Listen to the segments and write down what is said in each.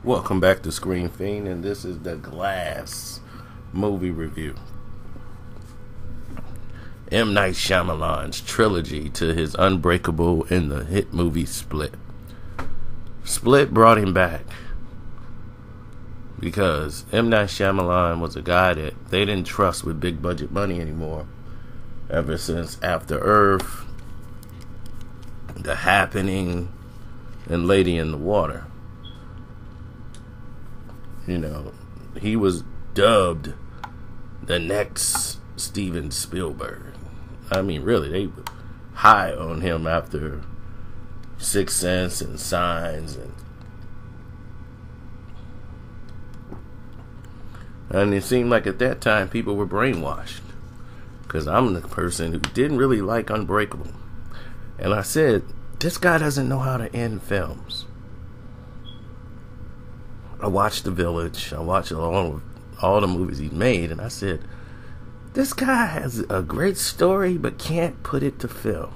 Welcome back to Screen Fiend, and this is the Glass movie review. M. Night Shyamalan's trilogy to his Unbreakable and the hit movie Split. Split brought him back because M. Night Shyamalan was a guy that they didn't trust with big budget money anymore ever since After Earth, The Happening, and Lady in the Water. You know, he was dubbed the next Steven Spielberg. I mean, really, they were high on him after Sixth Sense and Signs. And it seemed like at that time people were brainwashed. Because I'm the person who didn't really like Unbreakable. And I said, this guy doesn't know how to end films. I watched The Village. I watched all the movies he made, and I said, this guy has a great story, but can't put it to film.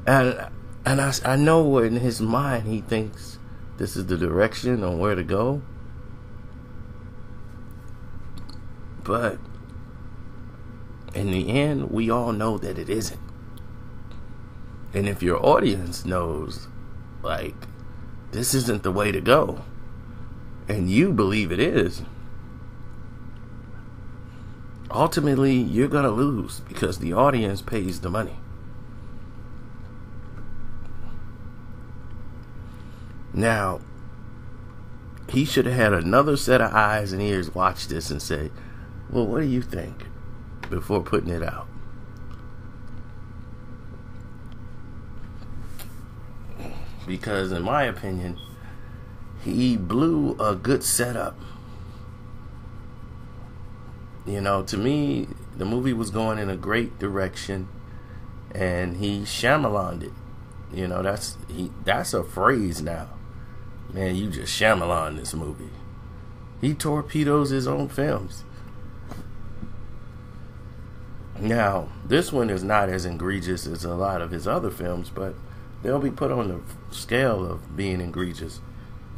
And I know in his mind he thinks this is the direction on where to go. But in the end, we all know that it isn't. And if your audience knows, like, this isn't the way to go, and you believe it is, ultimately you're gonna lose because the audience pays the money. Now, he should have had another set of eyes and ears watch this and say, well, what do you think, before putting it out? Because in my opinion, he blew a good setup. You know, to me, the movie was going in a great direction, and he Shyamalan'd it. You know, that's a phrase now. Man, you just Shyamalan this movie. He torpedoes his own films. Now, this one is not as egregious as a lot of his other films, but they'll be put on the scale of being egregious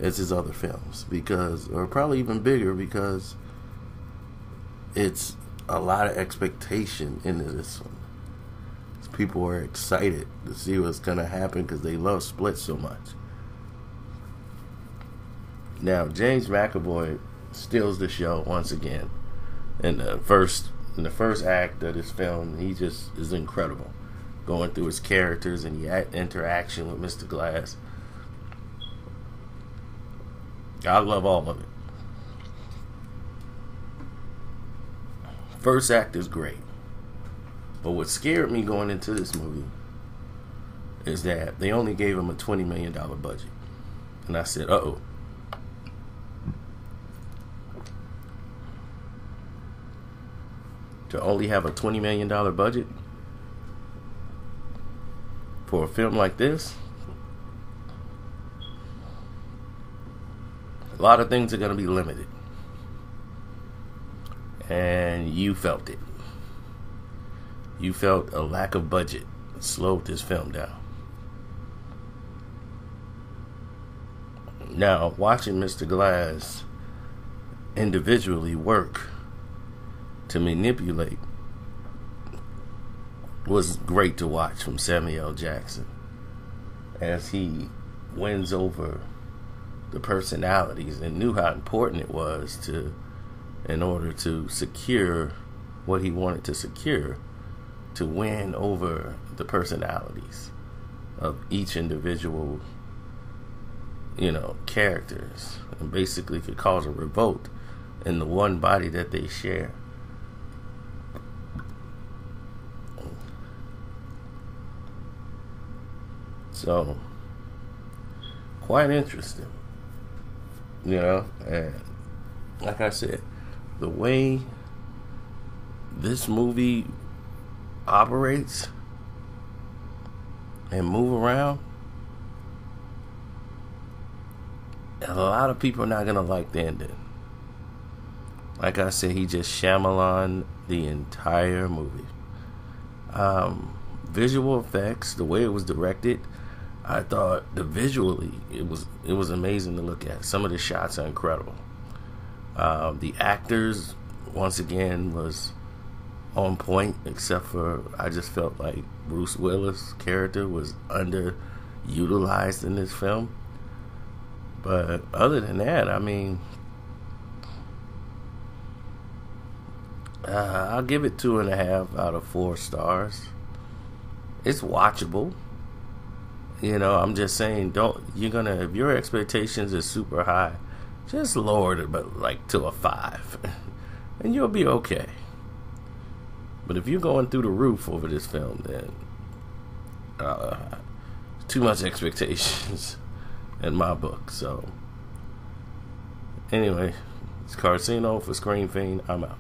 as his other films, because, or probably even bigger, because it's a lot of expectation into this one. People are excited to see what's gonna happen because they love Split so much. Now, James McAvoy steals the show once again. In the first act of this film, he just is incredible, going through his characters and the interaction with Mr. Glass. I love all of it. First act is great. But what scared me going into this movie is that they only gave him a $20 million budget. And I said, uh-oh. To only have a $20 million budget for a film like this? A lot of things are going to be limited. And you felt it. You felt a lack of budget slowed this film down. Now, watching Mr. Glass individually work to manipulate was great to watch from Samuel L. Jackson as he wins over the personalities and knew how important it was in order to secure what he wanted to secure, to win over the personalities of each individual, characters, and basically could cause a revolt in the one body that they share. So, quite interesting, and like I said, the way this movie operates and move around, a lot of people are not gonna like the ending. Like I said, he just Shyamalan the entire movie. Visual effects, the way it was directed, I thought visually it was amazing to look at. Some of the shots are incredible. The actors, once again, was on point, except for I just felt like Bruce Willis' character was underutilized in this film. But other than that, I mean, I'll give it 2.5 out of 4 stars. It's watchable. You know, I'm just saying, if your expectations are super high, just lower it, but like to a 5, and you'll be okay. But if you're going through the roof over this film, then too much expectations in my book. So, anyway, it's Carcino for Screen Fiend. I'm out.